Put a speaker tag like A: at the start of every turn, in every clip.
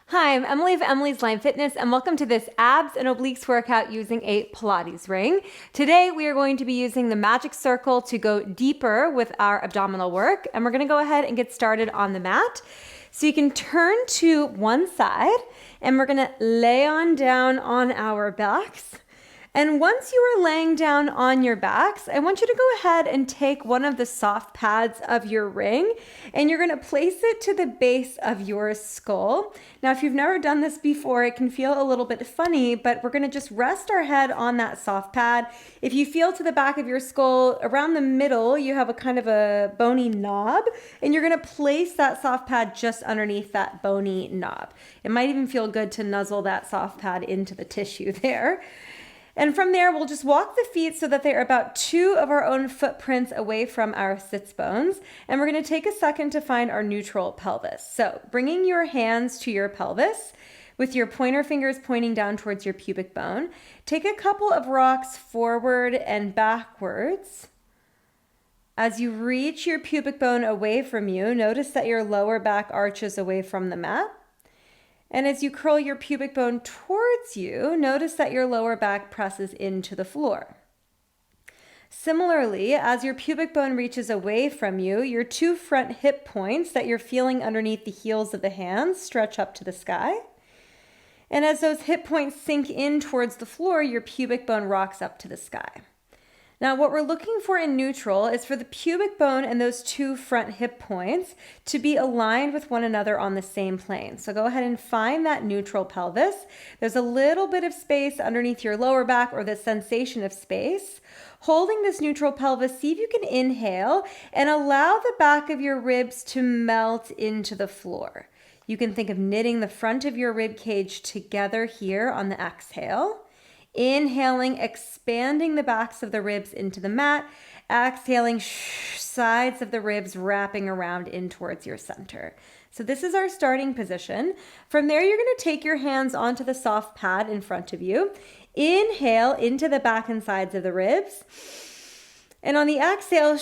A: Hi, I'm Emily of Emily's Line Fitness, and welcome to this abs and obliques workout using a Pilates ring. Today, we are going to be using the magic circle to go deeper with our abdominal work, and we're gonna go ahead and get started on the mat. So you can turn to one side, and we're gonna lay on down on our backs. And once you are laying down on your backs, I want you to go ahead and take one of the soft pads of your ring and you're gonna place it to the base of your skull. Now, if you've never done this before, it can feel a little bit funny, but we're gonna just rest our head on that soft pad. If you feel to the back of your skull, around the middle, you have a kind of a bony knob, and you're gonna place that soft pad just underneath that bony knob. It might even feel good to nuzzle that soft pad into the tissue there. And from there, we'll just walk the feet so that they're about 2 of our own footprints away from our sits bones. And we're gonna take a second to find our neutral pelvis. So bringing your hands to your pelvis with your pointer fingers pointing down towards your pubic bone. Take a couple of rocks forward and backwards. As you reach your pubic bone away from you, notice that your lower back arches away from the mat. And as you curl your pubic bone towards you, notice that your lower back presses into the floor. Similarly, as your pubic bone reaches away from you, your 2 front hip points that you're feeling underneath the heels of the hands stretch up to the sky. And as those hip points sink in towards the floor, your pubic bone rocks up to the sky. Now, what we're looking for in neutral is for the pubic bone and those 2 front hip points to be aligned with one another on the same plane. So go ahead and find that neutral pelvis. There's a little bit of space underneath your lower back, or the sensation of space. Holding this neutral pelvis, see if you can inhale and allow the back of your ribs to melt into the floor. You can think of knitting the front of your rib cage together here on the exhale. Inhaling, expanding the backs of the ribs into the mat. Exhaling, sides of the ribs wrapping around in towards your center. So this is our starting position. From there, you're going to take your hands onto the soft pad in front of you. Inhale into the back and sides of the ribs. And on the exhale,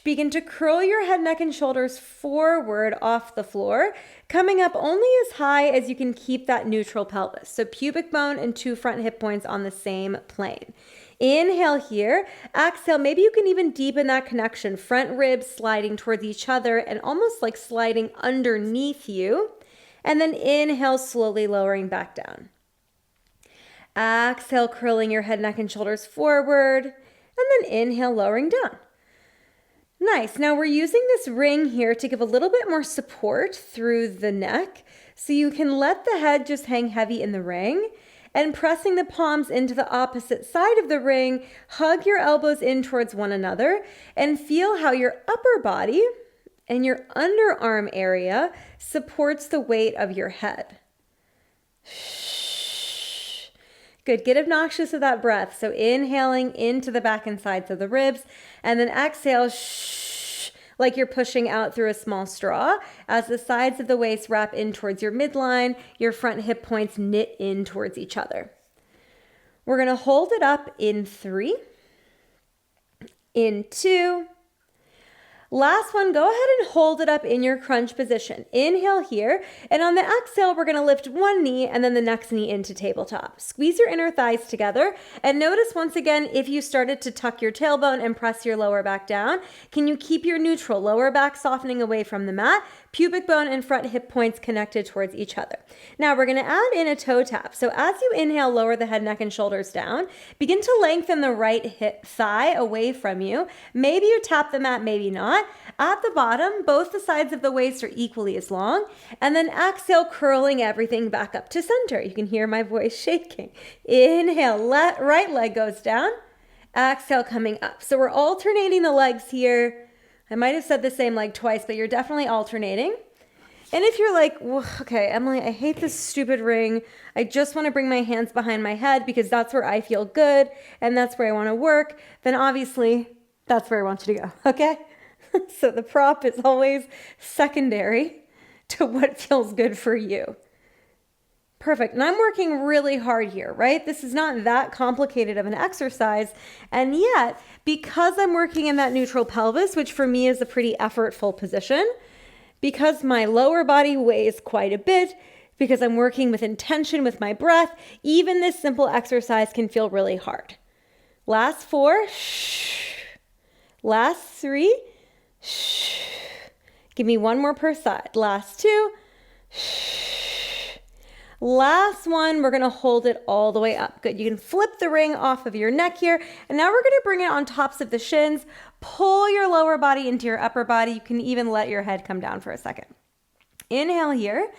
A: begin to curl your head, neck, and shoulders forward off the floor, coming up only as high as you can keep that neutral pelvis. So pubic bone and 2 front hip points on the same plane. Inhale here. Exhale, maybe you can even deepen that connection. Front ribs sliding towards each other and almost like sliding underneath you. And then inhale, slowly lowering back down. Exhale, curling your head, neck, and shoulders forward. And then inhale, lowering down. Nice. Now we're using this ring here to give a little bit more support through the neck. So you can let the head just hang heavy in the ring, and pressing the palms into the opposite side of the ring, hug your elbows in towards one another and feel how your upper body and your underarm area supports the weight of your head. Good. Get obnoxious of that breath. So inhaling into the back and sides of the ribs, and then exhale, like you're pushing out through a small straw as the sides of the waist wrap in towards your midline, your front hip points knit in towards each other. We're going to hold it up in 3, in 2. Last one, go ahead and hold it up in your crunch position. Inhale here, and on the exhale, we're gonna lift one knee and then the next knee into tabletop. Squeeze your inner thighs together, and notice once again, if you started to tuck your tailbone and press your lower back down, can you keep your neutral lower back softening away from the mat, pubic bone and front hip points connected towards each other. Now we're gonna add in a toe tap. So as you inhale, lower the head, neck, and shoulders down. Begin to lengthen the right hip thigh away from you. Maybe you tap the mat, maybe not. At the bottom, both the sides of the waist are equally as long. And then exhale, curling everything back up to center. You can hear my voice shaking. Inhale, right leg goes down. Exhale, coming up. So we're alternating the legs here. I might have said the same leg twice, but you're definitely alternating. And if you're like, well, okay, Emily, I hate this stupid ring. I just want to bring my hands behind my head because that's where I feel good and that's where I want to work, then obviously that's where I want you to go, okay? So the prop is always secondary to what feels good for you. Perfect. And I'm working really hard here, right? This is not that complicated of an exercise. And yet, because I'm working in that neutral pelvis, which for me is a pretty effortful position, because my lower body weighs quite a bit, because I'm working with intention with my breath, even this simple exercise can feel really hard. Last 4. Last 3. Give me 1 more per side. Last 2. Last 1, we're going to hold it all the way up. Good. You can flip the ring off of your neck here. And now we're going to bring it on tops of the shins. Pull your lower body into your upper body. You can even let your head come down for a second. Inhale here.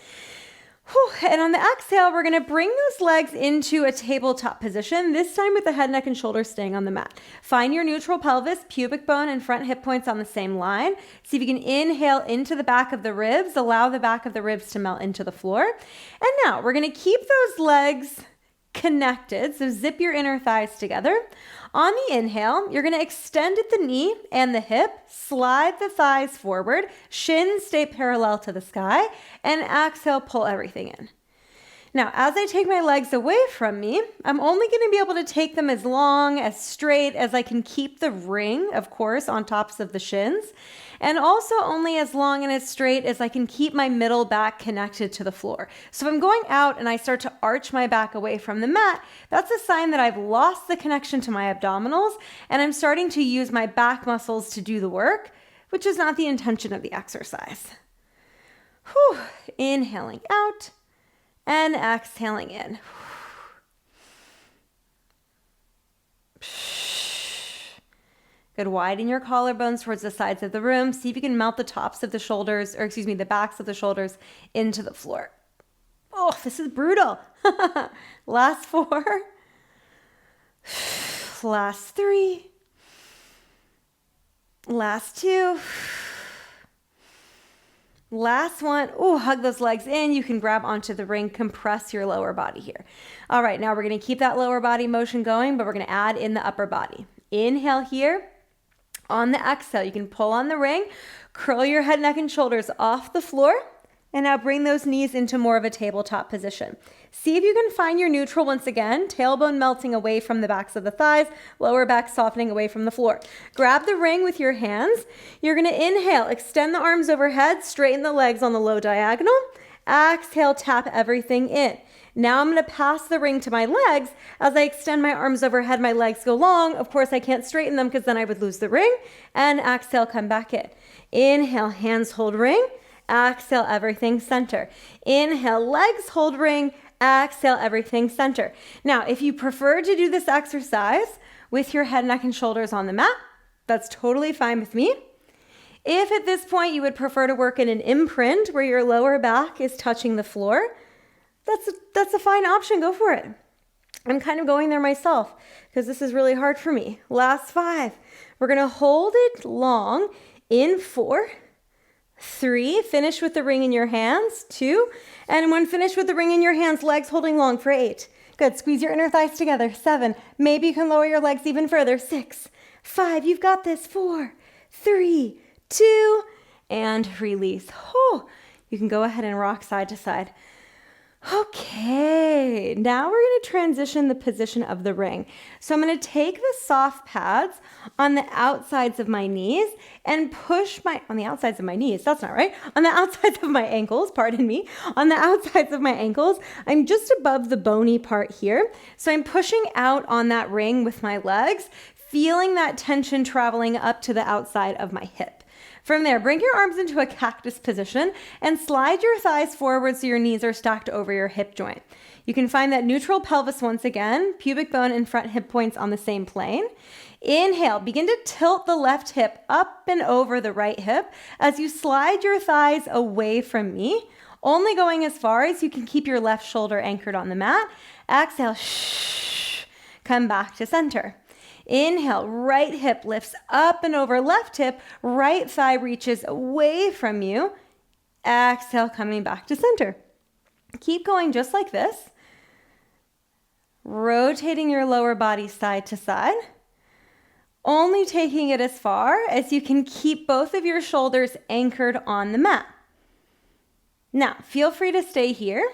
A: And on the exhale, we're going to bring those legs into a tabletop position, this time with the head, neck, and shoulders staying on the mat. Find your neutral pelvis, pubic bone, and front hip points on the same line. See if you can inhale into the back of the ribs. Allow the back of the ribs to melt into the floor. And now we're going to keep those legs connected. So zip your inner thighs together. On the inhale, you're going to extend at the knee and the hip, slide the thighs forward, shins stay parallel to the sky, and exhale, pull everything in. Now, as I take my legs away from me, I'm only going to be able to take them as long, as straight as I can keep the ring, of course, on tops of the shins, and also only as long and as straight as I can keep my middle back connected to the floor. So if I'm going out and I start to arch my back away from the mat, that's a sign that I've lost the connection to my abdominals and I'm starting to use my back muscles to do the work, which is not the intention of the exercise. Inhaling out and exhaling in. Good. Widen your collarbones towards the sides of the room. See if you can melt the tops of the shoulders, the backs of the shoulders into the floor. Oh, this is brutal. Last 4. Last 3. Last 2. Last 1. Oh, hug those legs in. You can grab onto the ring, compress your lower body here. All right, now we're going to keep that lower body motion going, but we're going to add in the upper body. Inhale here. On the exhale, you can pull on the ring, curl your head, neck, and shoulders off the floor, and now bring those knees into more of a tabletop position. See if you can find your neutral once again, tailbone melting away from the backs of the thighs, lower back softening away from the floor. Grab the ring with your hands. You're going to inhale, extend the arms overhead, straighten the legs on the low diagonal. Exhale, tap everything in. Now I'm going to pass the ring to my legs. As I extend my arms overhead, my legs go long. Of course, I can't straighten them because then I would lose the ring. And exhale, come back in. Inhale, hands hold ring. Exhale, everything center. Inhale, legs hold ring. Exhale, everything center. Now, if you prefer to do this exercise with your head, neck, and shoulders on the mat, that's totally fine with me. If at this point you would prefer to work in an imprint where your lower back is touching the floor, that's a fine option. Go for it. I'm kind of going there myself because this is really hard for me. Last 5. We're going to hold it long in 4, 3, finish with the ring in your hands, 2, and when finished with the ring in your hands, legs holding long for 8. Good. Squeeze your inner thighs together. 7. Maybe you can lower your legs even further. 6, 5. You've got this. 4, 3, 2, and release. You can go ahead and rock side to side. Okay, now we're going to transition the position of the ring. So I'm going to take the soft pads on the outsides of my knees and push on the outsides of my knees, that's not right, on the outsides of my ankles, pardon me, on the outsides of my ankles, I'm just above the bony part here. So I'm pushing out on that ring with my legs, feeling that tension traveling up to the outside of my hip. From there, bring your arms into a cactus position and slide your thighs forward so your knees are stacked over your hip joint. You can find that neutral pelvis once again, pubic bone and front hip points on the same plane. Inhale, begin to tilt the left hip up and over the right hip as you slide your thighs away from me, only going as far as you can keep your left shoulder anchored on the mat. Exhale, come back to center. Inhale, right hip lifts up and over left hip, right thigh reaches away from you. Exhale, coming back to center. Keep going just like this. Rotating your lower body side to side. Only taking it as far as you can keep both of your shoulders anchored on the mat. Now, feel free to stay here,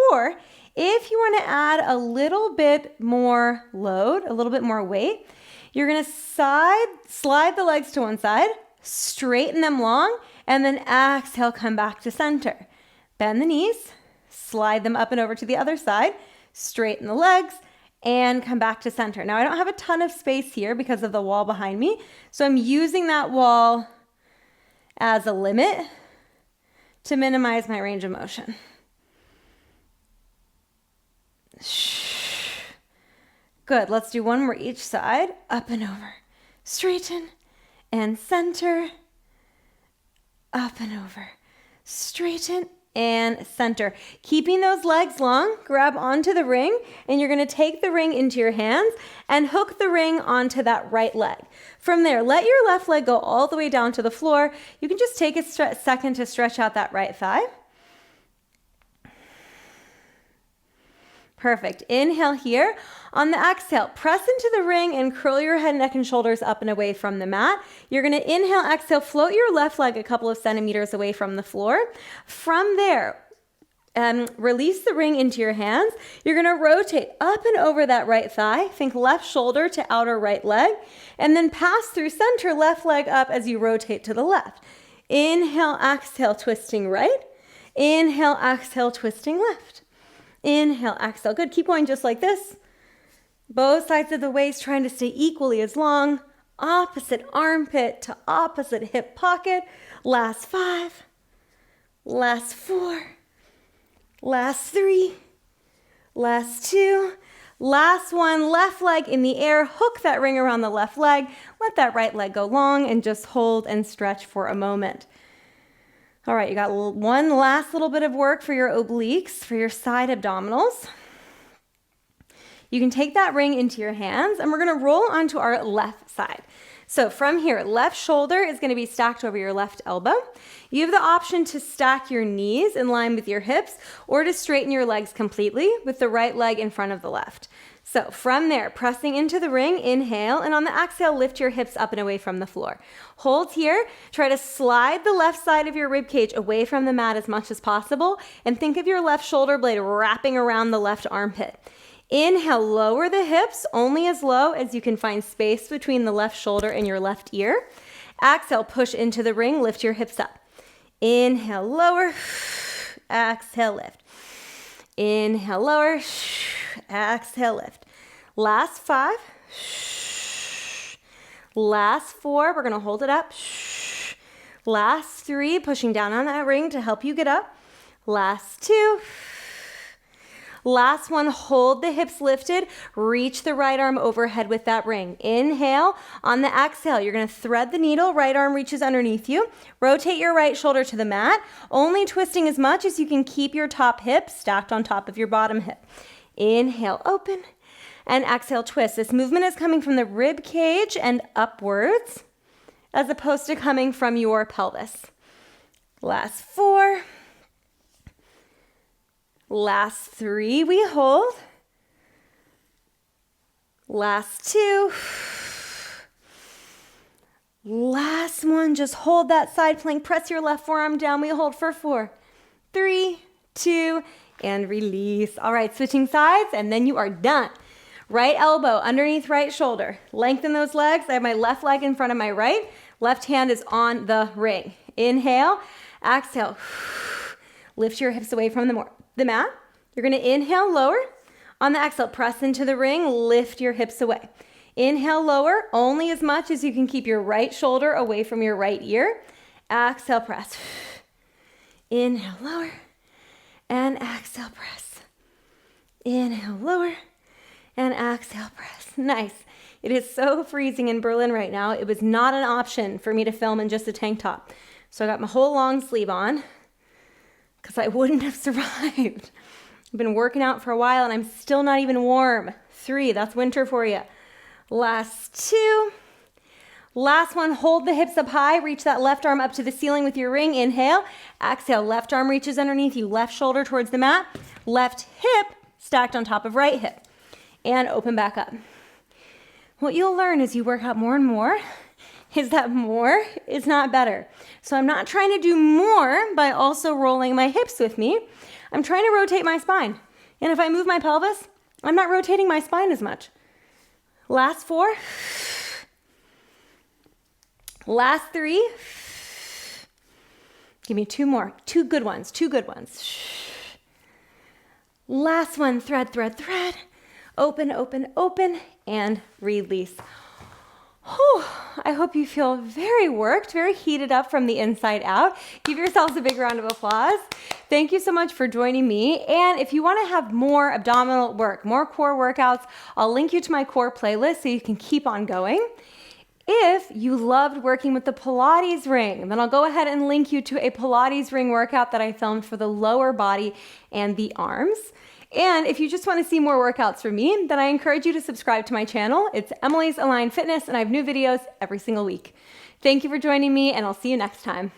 A: or if you want to add a little bit more load, a little bit more weight, you're going to slide the legs to one side, straighten them long, and then exhale, come back to center. Bend the knees, slide them up and over to the other side, straighten the legs, and come back to center. Now I don't have a ton of space here because of the wall behind me, so I'm using that wall as a limit to minimize my range of motion. Good, let's do one more each side, up and over. Straighten and center, up and over. Straighten and center. Keeping those legs long, grab onto the ring, and you're gonna take the ring into your hands and hook the ring onto that right leg. From there, let your left leg go all the way down to the floor. You can just take a second to stretch out that right thigh. Perfect. Inhale here. On the exhale, press into the ring and curl your head, neck, and shoulders up and away from the mat. You're going to inhale, exhale, float your left leg a couple of centimeters away from the floor. From there, release the ring into your hands. You're going to rotate up and over that right thigh. Think left shoulder to outer right leg. And then pass through center, left leg up as you rotate to the left. Inhale, exhale, twisting right. Inhale, exhale, twisting left. Inhale, exhale. Good. Keep going just like this. Both sides of the waist trying to stay equally as long. Opposite armpit to opposite hip pocket. Last 5. Last 4. Last 3. Last 2. Last 1. Left leg in the air. Hook that ring around the left leg. Let that right leg go long and just hold and stretch for a moment. All right, you got one last little bit of work for your obliques, for your side abdominals. You can take that ring into your hands and we're gonna roll onto our left side. So from here, left shoulder is gonna be stacked over your left elbow. You have the option to stack your knees in line with your hips or to straighten your legs completely with the right leg in front of the left. So from there, pressing into the ring, inhale, and on the exhale, lift your hips up and away from the floor. Hold here, try to slide the left side of your rib cage away from the mat as much as possible, and think of your left shoulder blade wrapping around the left armpit. Inhale, lower the hips only as low as you can find space between the left shoulder and your left ear. Exhale, push into the ring, lift your hips up. Inhale, lower, exhale, lift. Inhale, lower, exhale, lift. Last 5. Last 4, we're gonna hold it up. Last 3, pushing down on that ring to help you get up. Last 2. Last 1, hold the hips lifted. Reach the right arm overhead with that ring. Inhale. On the exhale, you're gonna thread the needle. Right arm reaches underneath you. Rotate your right shoulder to the mat, only twisting as much as you can keep your top hip stacked on top of your bottom hip. Inhale, open, and exhale, twist. This movement is coming from the rib cage and upwards, as opposed to coming from your pelvis. Last 4. Last 3, we hold. Last 2. Last 1, just hold that side plank. Press your left forearm down. We hold for 4, 3, 2, and release. All right, switching sides, and then you are done. Right elbow underneath right shoulder. Lengthen those legs. I have my left leg in front of my right. Left hand is on the ring. Inhale, exhale. Lift your hips away from the mat. You're gonna inhale, lower. On the exhale, press into the ring, lift your hips away. Inhale, lower, only as much as you can keep your right shoulder away from your right ear. Exhale, press. Inhale, lower, and exhale, press. Inhale, lower, and exhale, press. Nice. It is so freezing in Berlin right now. It was not an option for me to film in just a tank top. So I got my whole long sleeve on because I wouldn't have survived. I've been working out for a while and I'm still not even warm. 3, that's winter for you. Last 2. Last 1, hold the hips up high. Reach that left arm up to the ceiling with your ring. Inhale. Exhale, left arm reaches underneath you. Left shoulder towards the mat. Left hip stacked on top of right hip. And open back up. What you'll learn as you work out more and more is that more is not better. So I'm not trying to do more by also rolling my hips with me. I'm trying to rotate my spine. And if I move my pelvis, I'm not rotating my spine as much. Last 4. Last 3. Give me 2 more. 2 good ones. 2 good ones. Last one, thread, thread, thread. Open, open, open, and release. Whew, I hope you feel very worked, very heated up from the inside out. Give yourselves a big round of applause. Thank you so much for joining me. And if you want to have more abdominal work, more core workouts, I'll link you to my core playlist so you can keep on going. If you loved working with the Pilates ring, then I'll go ahead and link you to a Pilates ring workout that I filmed for the lower body and the arms. And if you just want to see more workouts from me, then I encourage you to subscribe to my channel. It's Emily's Aligned Fitness, and I have new videos every single week. Thank you for joining me, and I'll see you next time.